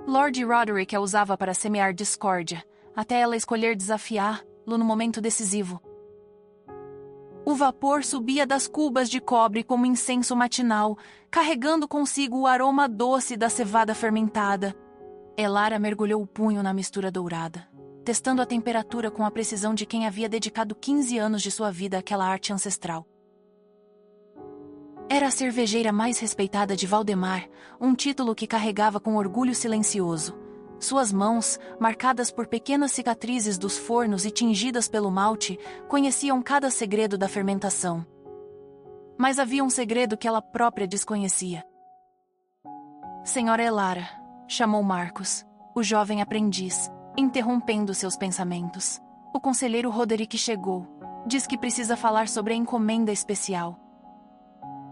Lord Roderick a usava para semear discórdia, até ela escolher desafiá-lo no momento decisivo. O vapor subia das cubas de cobre como incenso matinal, carregando consigo o aroma doce da cevada fermentada. Elara mergulhou o punho na mistura dourada, testando a temperatura com a precisão de quem havia dedicado 15 anos de sua vida àquela arte ancestral. Era a cervejeira mais respeitada de Valdemar, um título que carregava com orgulho silencioso. Suas mãos, marcadas por pequenas cicatrizes dos fornos e tingidas pelo malte, conheciam cada segredo da fermentação. Mas havia um segredo que ela própria desconhecia. Senhora Elara, chamou Marcos, o jovem aprendiz, interrompendo seus pensamentos. O conselheiro Roderick chegou. Diz que precisa falar sobre a encomenda especial.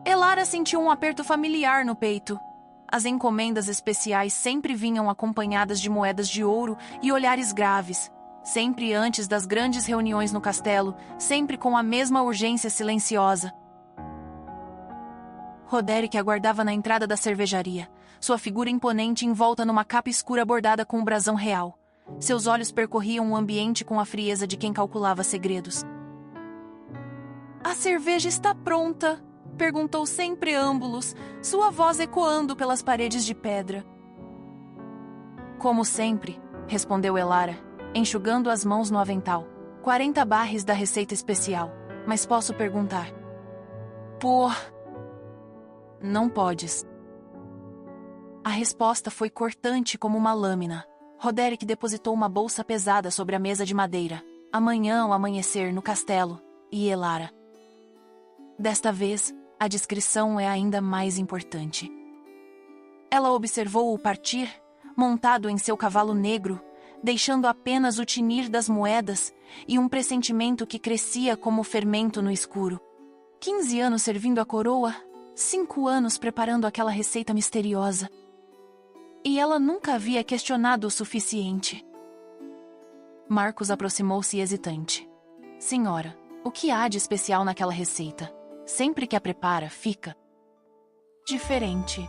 Elara sentiu um aperto familiar no peito. As encomendas especiais sempre vinham acompanhadas de moedas de ouro e olhares graves, sempre antes das grandes reuniões no castelo, sempre com a mesma urgência silenciosa. Roderick aguardava na entrada da cervejaria, sua figura imponente envolta numa capa escura bordada com o brasão real. Seus olhos percorriam o ambiente com a frieza de quem calculava segredos. "A cerveja está pronta?" perguntou sem preâmbulos, sua voz ecoando pelas paredes de pedra. "Como sempre", respondeu Elara, enxugando as mãos no avental. 40 barris da receita especial. Mas posso perguntar. Não podes." A resposta foi cortante como uma lâmina. Roderick depositou uma bolsa pesada sobre a mesa de madeira. Amanhã ao amanhecer no castelo. E Elara. Desta vez, a discrição é ainda mais importante. Ela observou-o partir, montado em seu cavalo negro, deixando apenas o tinir das moedas e um pressentimento que crescia como fermento no escuro. 15 anos servindo a coroa, 5 anos preparando aquela receita misteriosa. E ela nunca havia questionado o suficiente. Marcos aproximou-se hesitante. "Senhora, o que há de especial naquela receita? Sempre que a prepara, fica diferente."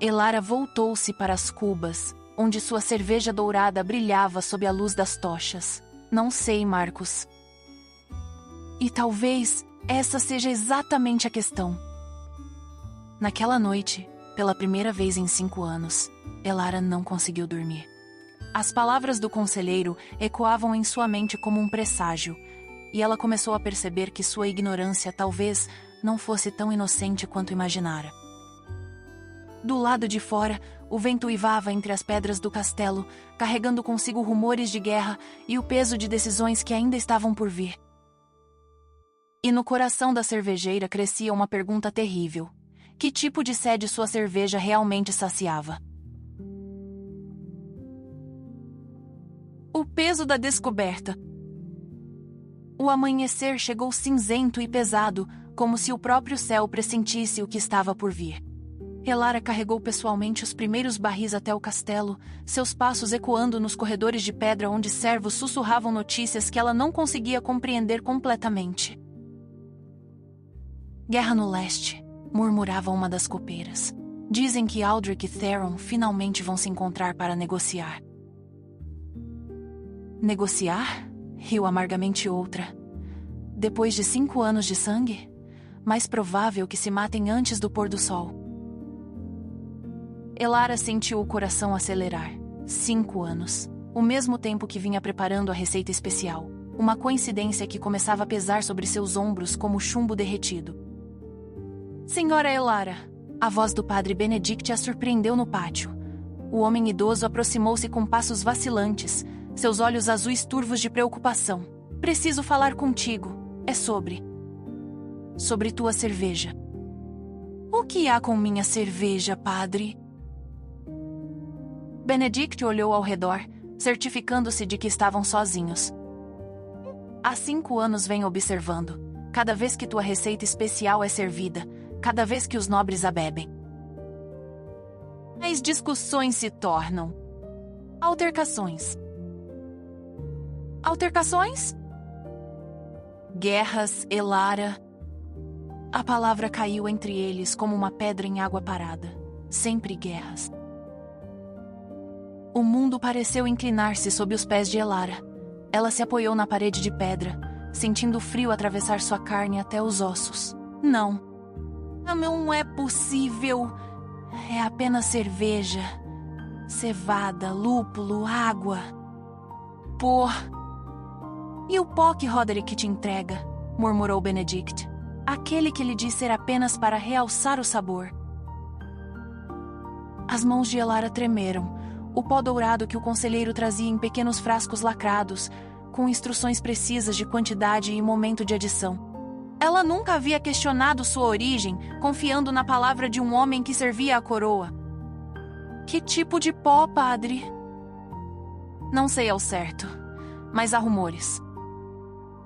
Elara voltou-se para as cubas, onde sua cerveja dourada brilhava sob a luz das tochas. "Não sei, Marcos. E talvez essa seja exatamente a questão." Naquela noite, pela primeira vez em 5 anos, Elara não conseguiu dormir. As palavras do conselheiro ecoavam em sua mente como um presságio, e ela começou a perceber que sua ignorância talvez não fosse tão inocente quanto imaginara. Do lado de fora, o vento uivava entre as pedras do castelo, carregando consigo rumores de guerra e o peso de decisões que ainda estavam por vir. E no coração da cervejeira crescia uma pergunta terrível. Que tipo de sede sua cerveja realmente saciava? O peso da descoberta. O amanhecer chegou cinzento e pesado, como se o próprio céu pressentisse o que estava por vir. Elara carregou pessoalmente os primeiros barris até o castelo, seus passos ecoando nos corredores de pedra onde servos sussurravam notícias que ela não conseguia compreender completamente. "Guerra no leste", murmurava uma das copeiras. "Dizem que Aldrich e Theron finalmente vão se encontrar para negociar." "Negociar?" riu amargamente outra. "Depois de 5 anos de sangue? Mais provável que se matem antes do pôr do sol." Elara sentiu o coração acelerar. 5 anos. O mesmo tempo que vinha preparando a receita especial. Uma coincidência que começava a pesar sobre seus ombros como chumbo derretido. "Senhora Elara!" A voz do padre Benedict a surpreendeu no pátio. O homem idoso aproximou-se com passos vacilantes, seus olhos azuis turvos de preocupação. "Preciso falar contigo. É sobre tua cerveja." "O que há com minha cerveja, padre?" Benedict olhou ao redor, certificando-se de que estavam sozinhos. "Há 5 anos venho observando. Cada vez que tua receita especial é servida, cada vez que os nobres a bebem, as discussões se tornam altercações. Altercações? Guerras, Elara." A palavra caiu entre eles como uma pedra em água parada. Sempre guerras. O mundo pareceu inclinar-se sob os pés de Elara. Ela se apoiou na parede de pedra, sentindo o frio atravessar sua carne até os ossos. Não. Não é possível. É apenas cerveja. Cevada, lúpulo, água. Pô. E o pó que Roderick te entrega? Murmurou Benedict. Aquele que lhe disse ser apenas para realçar o sabor. As mãos de Elara tremeram. O pó dourado que o conselheiro trazia em pequenos frascos lacrados, com instruções precisas de quantidade e momento de adição. Ela nunca havia questionado sua origem, confiando na palavra de um homem que servia a coroa. Que tipo de pó, padre? Não sei ao certo, mas há rumores.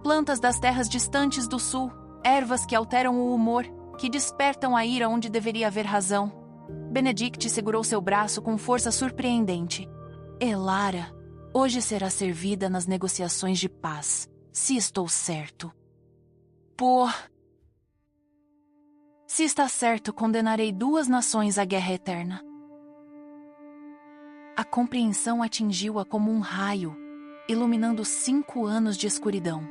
Plantas das terras distantes do sul, ervas que alteram o humor, que despertam a ira onde deveria haver razão. Benedict segurou seu braço com força surpreendente. Elara, hoje será servida nas negociações de paz, se estou certo. Pô. Se está certo, condenarei 2 nações à guerra eterna. A compreensão atingiu-a como um raio, iluminando 5 anos de escuridão.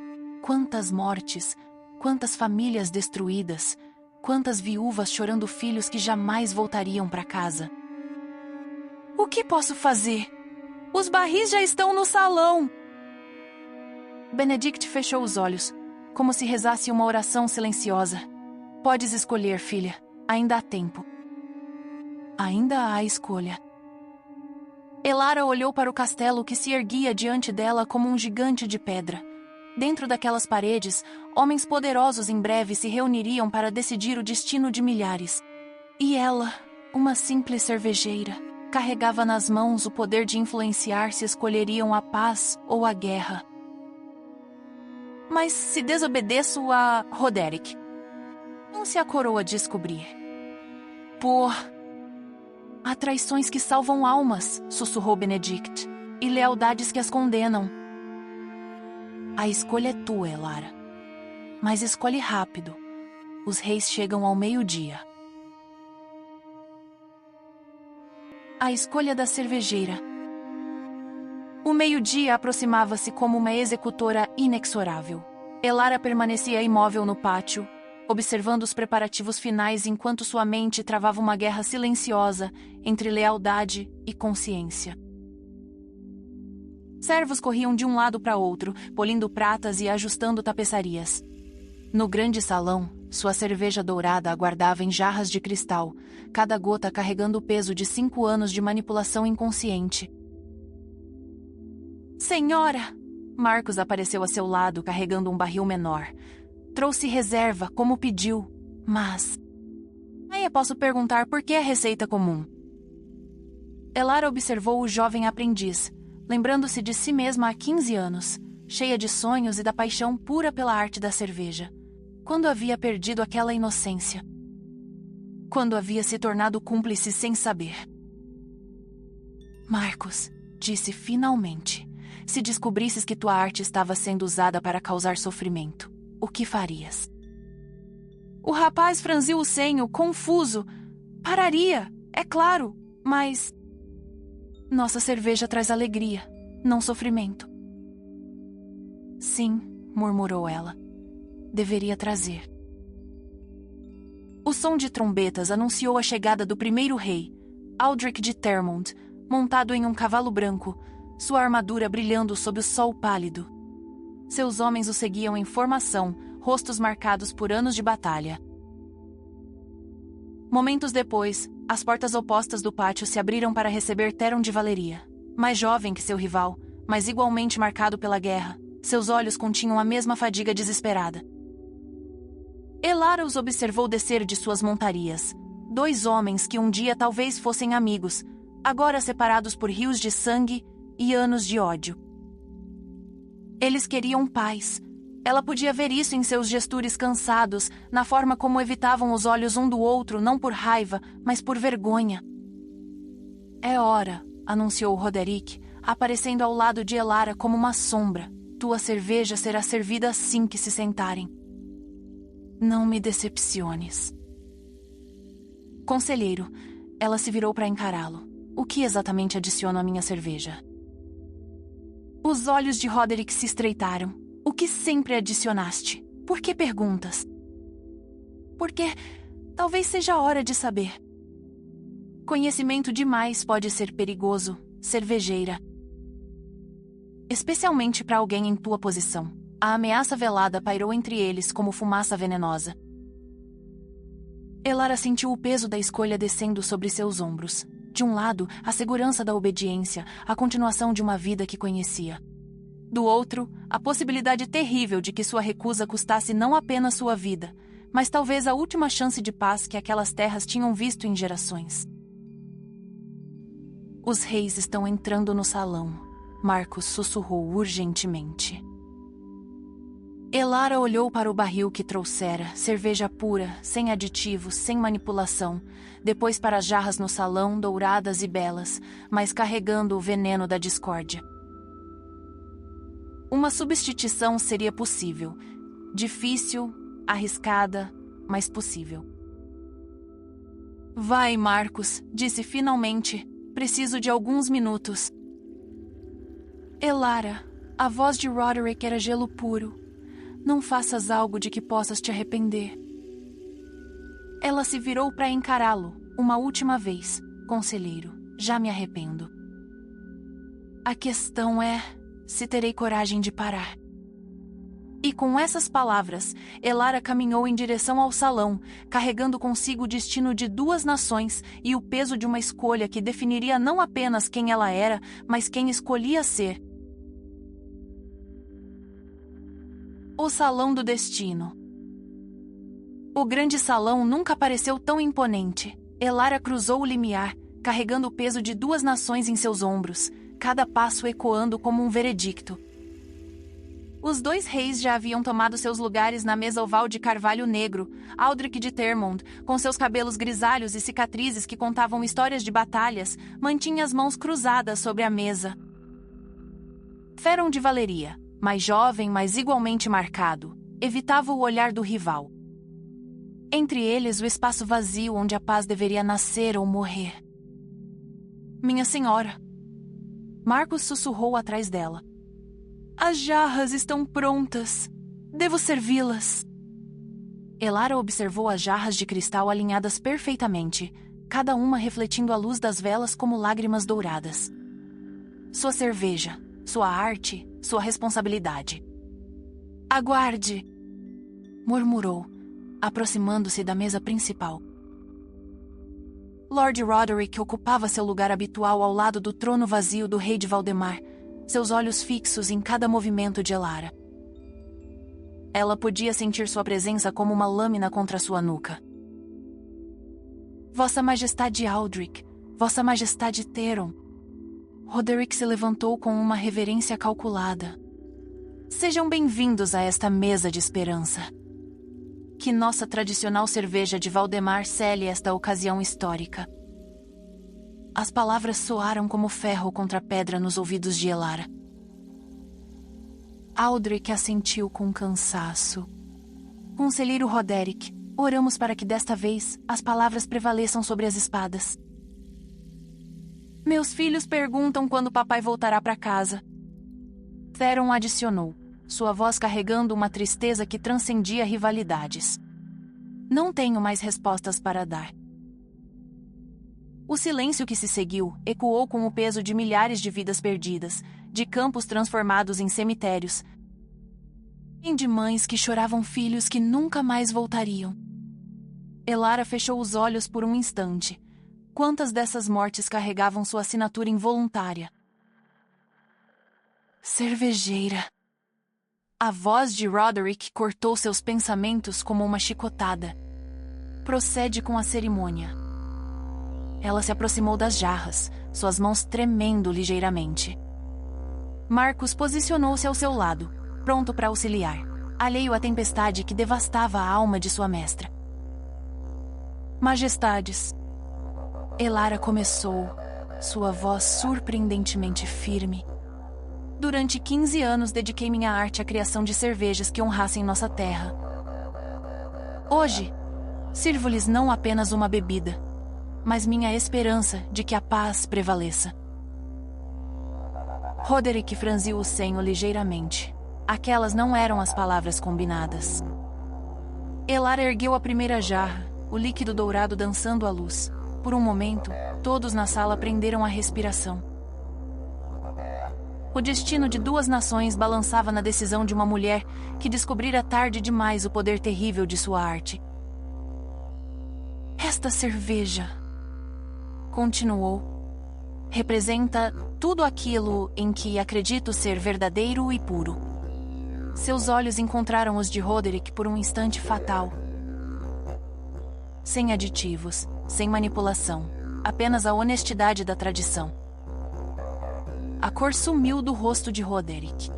Quantas mortes, quantas famílias destruídas, quantas viúvas chorando filhos que jamais voltariam para casa. O que posso fazer? Os barris já estão no salão! Benedict fechou os olhos, como se rezasse uma oração silenciosa. Podes escolher, filha. Ainda há tempo. Ainda há escolha. Elara olhou para o castelo que se erguia diante dela como um gigante de pedra. Dentro daquelas paredes, homens poderosos em breve se reuniriam para decidir o destino de milhares. E ela, uma simples cervejeira, carregava nas mãos o poder de influenciar se escolheriam a paz ou a guerra. Mas se desobedeço a Roderick, não se a coroa descobrir. Pô, há traições que salvam almas, sussurrou Benedict, e lealdades que as condenam. A escolha é tua, Elara. Mas escolhe rápido. Os reis chegam ao meio-dia. A escolha da cervejeira. O meio-dia aproximava-se como uma executora inexorável. Elara permanecia imóvel no pátio, observando os preparativos finais enquanto sua mente travava uma guerra silenciosa entre lealdade e consciência. Servos corriam de um lado para outro, polindo pratas e ajustando tapeçarias. No grande salão, sua cerveja dourada aguardava em jarras de cristal, cada gota carregando o peso de 5 anos de manipulação inconsciente. Senhora! Marcos apareceu a seu lado, carregando um barril menor. Trouxe reserva, como pediu, mas... Aí posso perguntar por que a receita comum? Elara observou o jovem aprendiz, lembrando-se de si mesma há 15 anos, cheia de sonhos e da paixão pura pela arte da cerveja. Quando havia perdido aquela inocência? Quando havia se tornado cúmplice sem saber? Marcos, disse finalmente, se descobrisses que tua arte estava sendo usada para causar sofrimento, o que farias? O rapaz franziu o senho, confuso. Pararia, é claro, mas... Nossa cerveja traz alegria, não sofrimento. Sim, murmurou ela. Deveria trazer. O som de trombetas anunciou a chegada do primeiro rei, Aldric de Termond, montado em um cavalo branco, sua armadura brilhando sob o sol pálido. Seus homens o seguiam em formação, rostos marcados por anos de batalha. Momentos depois, as portas opostas do pátio se abriram para receber Theron de Valeria. Mais jovem que seu rival, mas igualmente marcado pela guerra, seus olhos continham a mesma fadiga desesperada. Elara os observou descer de suas montarias. 2 homens que um dia talvez fossem amigos, agora separados por rios de sangue e anos de ódio. Eles queriam paz. Ela podia ver isso em seus gestures cansados, na forma como evitavam os olhos um do outro, não por raiva, mas por vergonha. É hora, anunciou Roderick, aparecendo ao lado de Elara como uma sombra. Tua cerveja será servida assim que se sentarem. Não me decepciones. Conselheiro, ela se virou para encará-lo. o que exatamente adiciono à minha cerveja? Os olhos de Roderick se estreitaram. O que sempre adicionaste? Por que perguntas? Porque talvez seja a hora de saber. Conhecimento demais pode ser perigoso, cervejeira. Especialmente para alguém em tua posição. A ameaça velada pairou entre eles como fumaça venenosa. Elara sentiu o peso da escolha descendo sobre seus ombros. De um lado, a segurança da obediência, a continuação de uma vida que conhecia. Do outro, a possibilidade terrível de que sua recusa custasse não apenas sua vida, mas talvez a última chance de paz que aquelas terras tinham visto em gerações. Os reis estão entrando no salão, Marcos sussurrou urgentemente. Elara olhou para o barril que trouxera, cerveja pura, sem aditivos, sem manipulação, depois para as jarras no salão, douradas e belas, mas carregando o veneno da discórdia. Uma substituição seria possível. Difícil, arriscada, mas possível. Vai, Marcos, disse finalmente. Preciso de alguns minutos. Elara, a voz de Roderick era gelo puro. Não faças algo de que possas te arrepender. Ela se virou para encará-lo, uma última vez. Conselheiro, já me arrependo. A questão é se terei coragem de parar. E com essas palavras, Elara caminhou em direção ao salão, carregando consigo o destino de 2 nações e o peso de uma escolha que definiria não apenas quem ela era, mas quem escolhia ser. O Salão do Destino. O grande salão nunca pareceu tão imponente. Elara cruzou o limiar, carregando o peso de 2 nações em seus ombros, cada passo ecoando como um veredicto. Os 2 reis já haviam tomado seus lugares na mesa oval de carvalho negro. Aldrich de Termond, com seus cabelos grisalhos e cicatrizes que contavam histórias de batalhas, mantinha as mãos cruzadas sobre a mesa. Feron de Valeria, mais jovem, mas igualmente marcado, evitava o olhar do rival. Entre eles, o espaço vazio onde a paz deveria nascer ou morrer. Minha senhora. Marcos sussurrou atrás dela. As jarras estão prontas. Devo servi-las. Elara observou as jarras de cristal alinhadas perfeitamente, cada uma refletindo a luz das velas como lágrimas douradas. Sua cerveja, sua arte, sua responsabilidade. Aguarde! Murmurou, aproximando-se da mesa principal. Lord Roderick ocupava seu lugar habitual ao lado do trono vazio do rei de Valdemar, seus olhos fixos em cada movimento de Elara. Ela podia sentir sua presença como uma lâmina contra sua nuca. Vossa Majestade Aldrich, Vossa Majestade Theron. Roderick se levantou com uma reverência calculada. Sejam bem-vindos a esta mesa de esperança. Que nossa tradicional cerveja de Valdemar cele esta ocasião histórica. As palavras soaram como ferro contra pedra nos ouvidos de Elara. Aldrich assentiu com cansaço. Conselheiro Roderick, oramos para que desta vez as palavras prevaleçam sobre as espadas. Meus filhos perguntam quando papai voltará para casa. Theron adicionou, sua voz carregando uma tristeza que transcendia rivalidades. Não tenho mais respostas para dar. O silêncio que se seguiu ecoou com o peso de milhares de vidas perdidas, de campos transformados em cemitérios, e de mães que choravam filhos que nunca mais voltariam. Elara fechou os olhos por um instante. Quantas dessas mortes carregavam sua assinatura involuntária? Cervejeira. A voz de Roderick cortou seus pensamentos como uma chicotada. Procede com a cerimônia. Ela se aproximou das jarras, suas mãos tremendo ligeiramente. Marcos posicionou-se ao seu lado, pronto para auxiliar, alheio à tempestade que devastava a alma de sua mestra. Majestades. Elara começou, sua voz surpreendentemente firme. Durante 15 anos dediquei minha arte à criação de cervejas que honrassem nossa terra. Hoje, sirvo-lhes não apenas uma bebida, mas minha esperança de que a paz prevaleça. Roderick franziu o senho ligeiramente. Aquelas não eram as palavras combinadas. Elara ergueu a primeira jarra, o líquido dourado dançando à luz. Por um momento, todos na sala prenderam a respiração. O destino de duas nações balançava na decisão de uma mulher que descobrira tarde demais o poder terrível de sua arte. Esta cerveja, continuou, representa tudo aquilo em que acredito ser verdadeiro e puro. Seus olhos encontraram os de Roderick por um instante fatal. Sem aditivos, sem manipulação, apenas a honestidade da tradição. A cor sumiu do rosto de Roderick.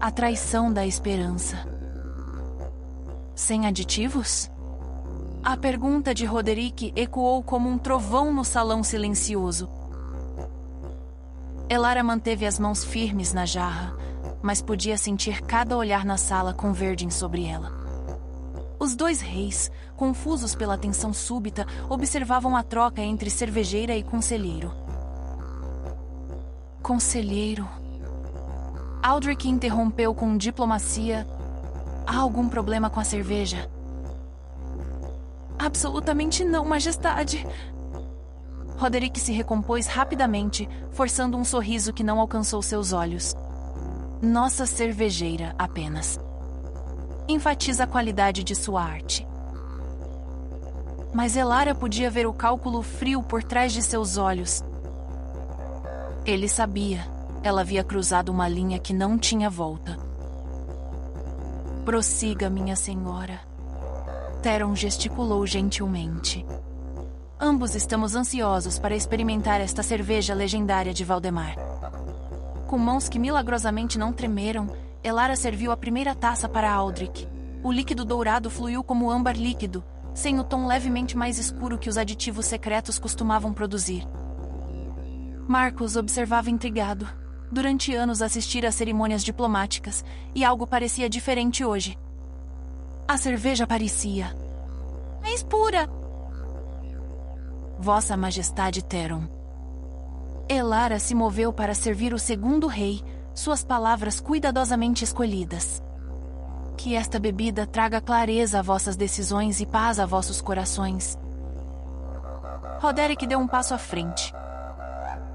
A traição da esperança. Sem aditivos? A pergunta de Roderick ecoou como um trovão no salão silencioso. Elara manteve as mãos firmes na jarra, mas podia sentir cada olhar na sala convergem sobre ela. Os dois reis, confusos pela tensão súbita, observavam a troca entre cervejeira e conselheiro. Conselheiro. Aldrich interrompeu com diplomacia. Há algum problema com a cerveja? Absolutamente não, majestade. Roderick se recompôs rapidamente, forçando um sorriso que não alcançou seus olhos. Nossa cervejeira, apenas. Enfatiza a qualidade de sua arte. Mas Elara podia ver o cálculo frio por trás de seus olhos. Ele sabia. Ela havia cruzado uma linha que não tinha volta. Prossiga, minha senhora. Theron gesticulou gentilmente. Ambos estamos ansiosos para experimentar esta cerveja legendária de Valdemar. Com mãos que milagrosamente não tremeram, Elara serviu a primeira taça para Aldrich. O líquido dourado fluiu como âmbar líquido, sem o tom levemente mais escuro que os aditivos secretos costumavam produzir. Marcus observava intrigado. Durante anos assistira a cerimônias diplomáticas, e algo parecia diferente hoje. A cerveja parecia mais pura. Vossa Majestade Theron. Elara se moveu para servir o segundo rei, suas palavras cuidadosamente escolhidas. Que esta bebida traga clareza a vossas decisões e paz a vossos corações. Roderick deu um passo à frente.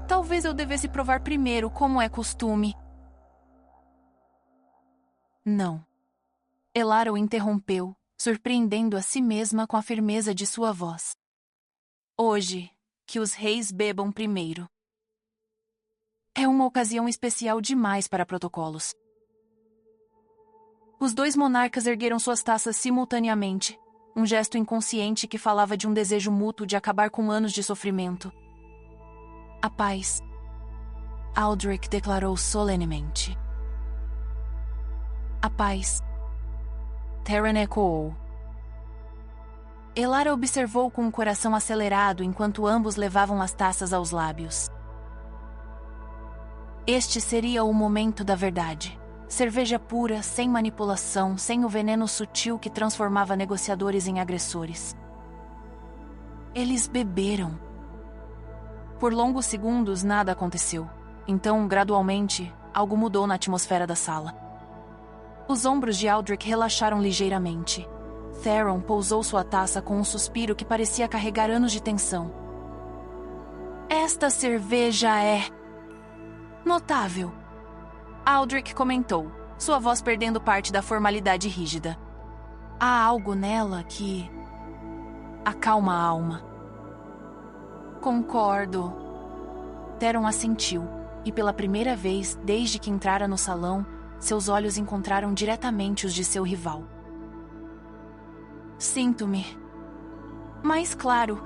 Talvez eu devesse provar primeiro, como é costume. Não. Elara o interrompeu, surpreendendo a si mesma com a firmeza de sua voz. Hoje, que os reis bebam primeiro. É uma ocasião especial demais para protocolos. Os dois monarcas ergueram suas taças simultaneamente, um gesto inconsciente que falava de um desejo mútuo de acabar com anos de sofrimento. A paz. Aldrich declarou solenemente. A paz. Theron ecoou. Elara observou com o coração acelerado enquanto ambos levavam as taças aos lábios. Este seria o momento da verdade. Cerveja pura, sem manipulação, sem o veneno sutil que transformava negociadores em agressores. Eles beberam. Por longos segundos, nada aconteceu. Então, gradualmente, algo mudou na atmosfera da sala. Os ombros de Aldrich relaxaram ligeiramente. Theron pousou sua taça com um suspiro que parecia carregar anos de tensão. Esta cerveja é notável. Aldrich comentou, sua voz perdendo parte da formalidade rígida. Há algo nela que acalma a alma. Concordo. Theron assentiu, e pela primeira vez desde que entrara no salão, seus olhos encontraram diretamente os de seu rival. Sinto-me. Mais claro,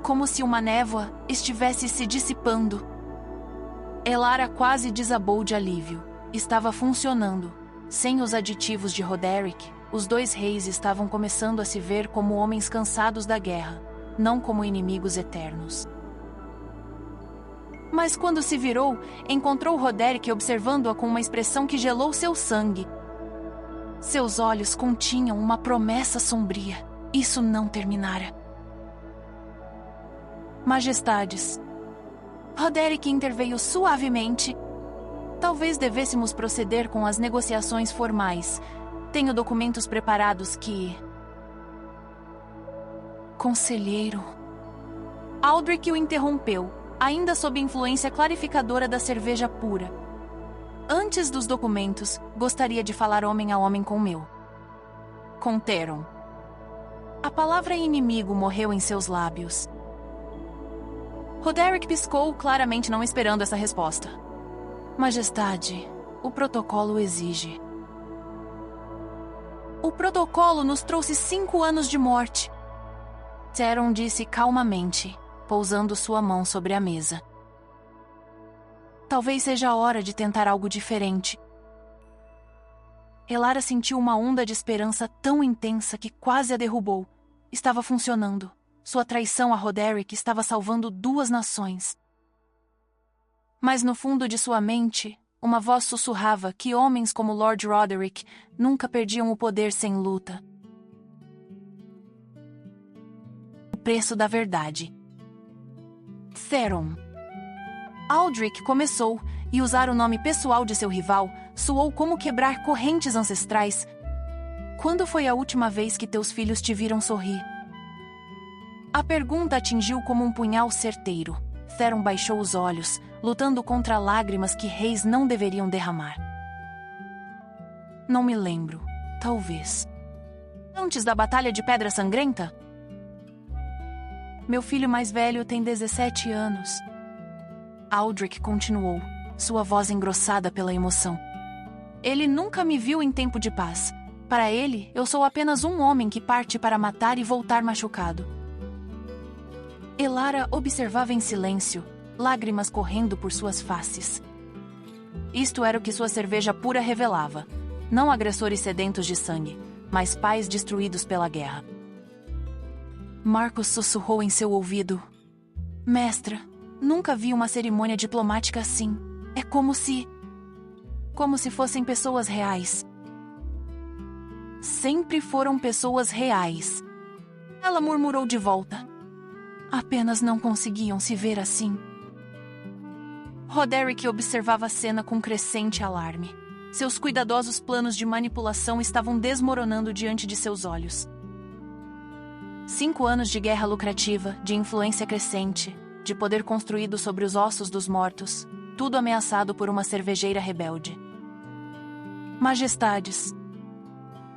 como se uma névoa estivesse se dissipando. Elara quase desabou de alívio. Estava funcionando. Sem os aditivos de Roderick, os dois reis estavam começando a se ver como homens cansados da guerra, não como inimigos eternos. Mas quando se virou, encontrou Roderick observando-a com uma expressão que gelou seu sangue. Seus olhos continham uma promessa sombria. Isso não terminara. Majestades, Roderick interveio suavemente. Talvez devêssemos proceder com as negociações formais. Tenho documentos preparados que... Conselheiro. Aldrich o interrompeu, ainda sob influência clarificadora da cerveja pura. Antes dos documentos, gostaria de falar homem a homem com meu. Com Theron. A palavra inimigo morreu em seus lábios. Roderick piscou, claramente não esperando essa resposta. Majestade, o protocolo exige. O protocolo nos trouxe 5 anos de morte. Theron disse calmamente, pousando sua mão sobre a mesa. Talvez seja a hora de tentar algo diferente. Elara sentiu uma onda de esperança tão intensa que quase a derrubou. Estava funcionando. Sua traição a Roderick estava salvando 2 nações. Mas no fundo de sua mente, uma voz sussurrava que homens como Lord Roderick nunca perdiam o poder sem luta. O preço da verdade. Theron. Aldrich começou, e usar o nome pessoal de seu rival soou como quebrar correntes ancestrais. Quando foi a última vez que teus filhos te viram sorrir? A pergunta atingiu como um punhal certeiro. Theron baixou os olhos, lutando contra lágrimas que reis não deveriam derramar. Não me lembro. Talvez. Antes da Batalha de Pedra Sangrenta? Meu filho mais velho tem 17 anos. Aldrich continuou, sua voz engrossada pela emoção. Ele nunca me viu em tempo de paz. Para ele, eu sou apenas um homem que parte para matar e voltar machucado. Elara observava em silêncio, lágrimas correndo por suas faces. Isto era o que sua cerveja pura revelava. Não agressores sedentos de sangue, mas pais destruídos pela guerra. Marcos sussurrou em seu ouvido. Mestra, nunca vi uma cerimônia diplomática assim. É como se fossem pessoas reais. Sempre foram pessoas reais. Ela murmurou de volta. Apenas não conseguiam se ver assim. Roderick observava a cena com crescente alarme. Seus cuidadosos planos de manipulação estavam desmoronando diante de seus olhos. 5 anos de guerra lucrativa, de influência crescente, de poder construído sobre os ossos dos mortos, tudo ameaçado por uma cervejeira rebelde. Majestades.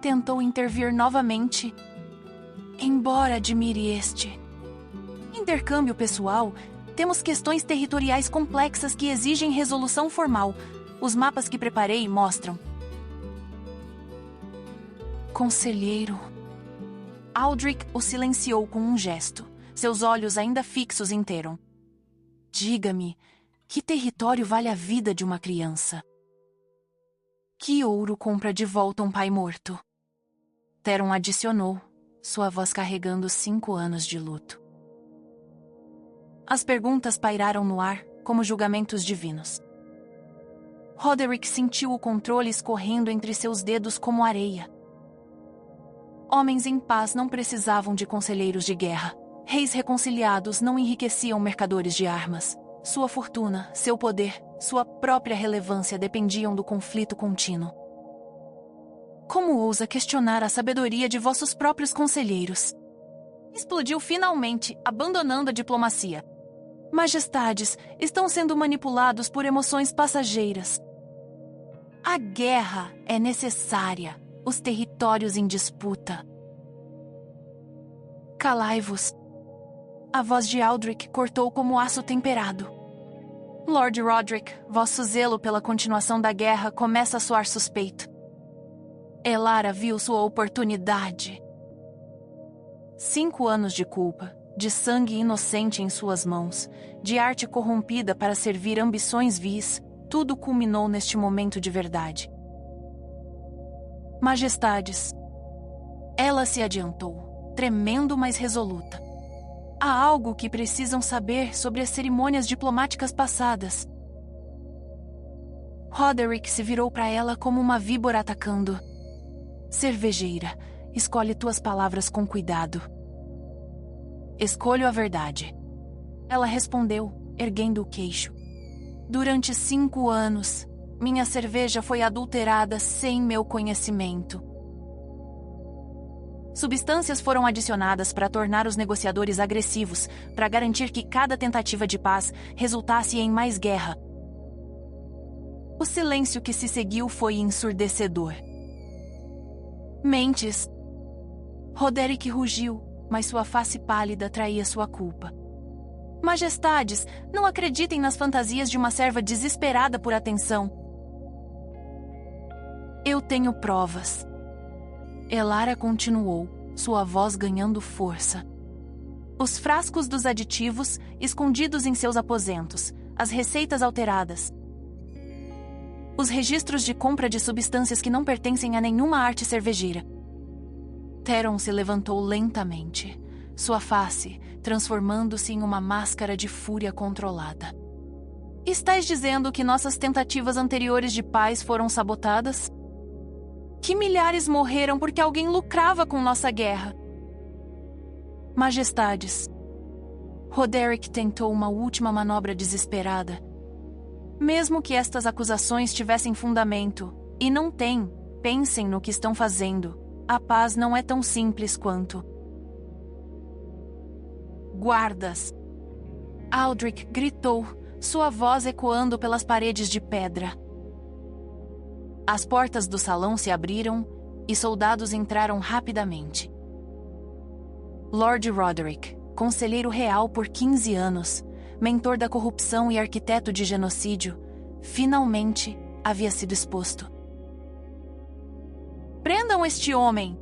Tentou intervir novamente. Embora admire este. Intercâmbio pessoal, temos questões territoriais complexas que exigem resolução formal. Os mapas que preparei mostram. Conselheiro. Aldrich o silenciou com um gesto, seus olhos ainda fixos em Theron. Diga-me, que território vale a vida de uma criança? Que ouro compra de volta um pai morto? Theron adicionou, sua voz carregando 5 anos de luto. As perguntas pairaram no ar como julgamentos divinos. Roderick sentiu o controle escorrendo entre seus dedos como areia. Homens em paz não precisavam de conselheiros de guerra. Reis reconciliados não enriqueciam mercadores de armas. Sua fortuna, seu poder, sua própria relevância dependiam do conflito contínuo. Como ousa questionar a sabedoria de vossos próprios conselheiros? Explodiu finalmente, abandonando a diplomacia. Majestades, estão sendo manipulados por emoções passageiras. A guerra é necessária. Os territórios em disputa. Calai-vos. A voz de Aldrich cortou como aço temperado. Lord Roderick, vosso zelo pela continuação da guerra começa a soar suspeito. Elara viu sua oportunidade. 5 anos de culpa, de sangue inocente em suas mãos, de arte corrompida para servir ambições vis, tudo culminou neste momento de verdade. Majestades. Ela se adiantou, tremendo mas resoluta. Há algo que precisam saber sobre as cerimônias diplomáticas passadas. Roderick se virou para ela como uma víbora atacando. Cervejeira, escolhe tuas palavras com cuidado. Escolho a verdade. Ela respondeu, erguendo o queixo. Durante 5 anos, minha cerveja foi adulterada sem meu conhecimento. Substâncias foram adicionadas para tornar os negociadores agressivos, para garantir que cada tentativa de paz resultasse em mais guerra. O silêncio que se seguiu foi ensurdecedor. Mentes. Roderick rugiu, mas sua face pálida traía sua culpa. Majestades, não acreditem nas fantasias de uma serva desesperada por atenção. Eu tenho provas. Elara continuou, sua voz ganhando força. Os frascos dos aditivos, escondidos em seus aposentos, as receitas alteradas. Os registros de compra de substâncias que não pertencem a nenhuma arte cervejeira. Theron se levantou lentamente, sua face transformando-se em uma máscara de fúria controlada. Estás dizendo que nossas tentativas anteriores de paz foram sabotadas? Que milhares morreram porque alguém lucrava com nossa guerra? Majestades, Roderick tentou uma última manobra desesperada. Mesmo que estas acusações tivessem fundamento, e não têm, pensem no que estão fazendo. A paz não é tão simples quanto. Guardas! Aldrich gritou, sua voz ecoando pelas paredes de pedra. As portas do salão se abriram e soldados entraram rapidamente. Lord Roderick, conselheiro real por 15 anos, mentor da corrupção e arquiteto de genocídio, finalmente havia sido exposto. Prendam este homem!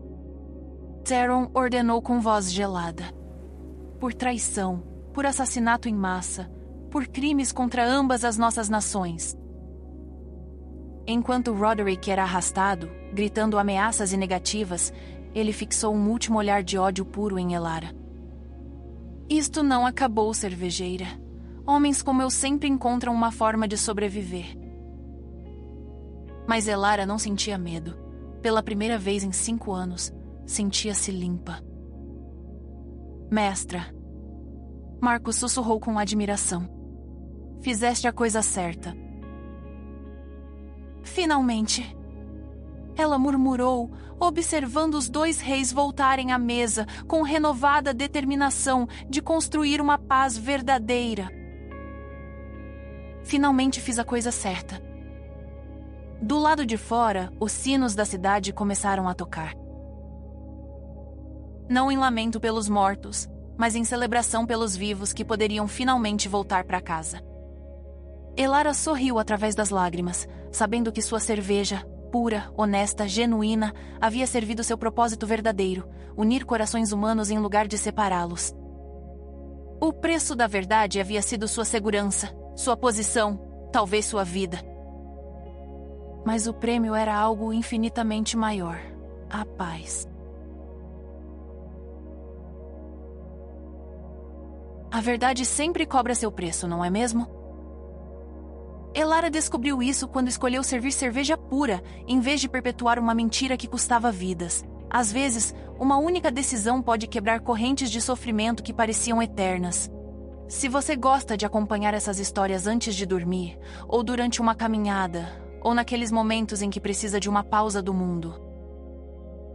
Theron ordenou com voz gelada. Por traição, por assassinato em massa, por crimes contra ambas as nossas nações. Enquanto Roderick era arrastado, gritando ameaças e negativas, ele fixou um último olhar de ódio puro em Elara. Isto não acabou, cervejeira. Homens como eu sempre encontram uma forma de sobreviver. Mas Elara não sentia medo. Pela primeira vez em 5 anos, sentia-se limpa. Mestra. Marcos sussurrou com admiração. Fizeste a coisa certa. Finalmente. Ela murmurou, observando os 2 reis voltarem à mesa com renovada determinação de construir uma paz verdadeira. Finalmente fiz a coisa certa. Do lado de fora, os sinos da cidade começaram a tocar. Não em lamento pelos mortos, mas em celebração pelos vivos que poderiam finalmente voltar para casa. Elara sorriu através das lágrimas, sabendo que sua cerveja, pura, honesta, genuína, havia servido seu propósito verdadeiro, unir corações humanos em lugar de separá-los. O preço da verdade havia sido sua segurança, sua posição, talvez sua vida. Mas o prêmio era algo infinitamente maior, a paz. A verdade sempre cobra seu preço, não é mesmo? Elara descobriu isso quando escolheu servir cerveja pura, em vez de perpetuar uma mentira que custava vidas. Às vezes, uma única decisão pode quebrar correntes de sofrimento que pareciam eternas. Se você gosta de acompanhar essas histórias antes de dormir, ou durante uma caminhada, ou naqueles momentos em que precisa de uma pausa do mundo,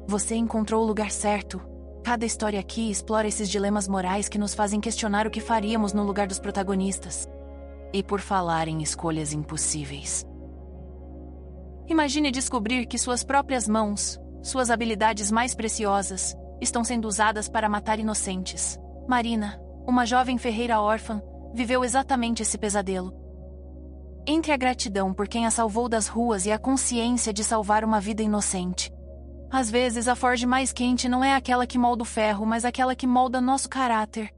você encontrou o lugar certo. Cada história aqui explora esses dilemas morais que nos fazem questionar o que faríamos no lugar dos protagonistas. E por falar em escolhas impossíveis. Imagine descobrir que suas próprias mãos, suas habilidades mais preciosas, estão sendo usadas para matar inocentes. Marina, uma jovem ferreira órfã, viveu exatamente esse pesadelo. Entre a gratidão por quem a salvou das ruas e a consciência de salvar uma vida inocente. Às vezes, a forja mais quente não é aquela que molda o ferro, mas aquela que molda nosso caráter.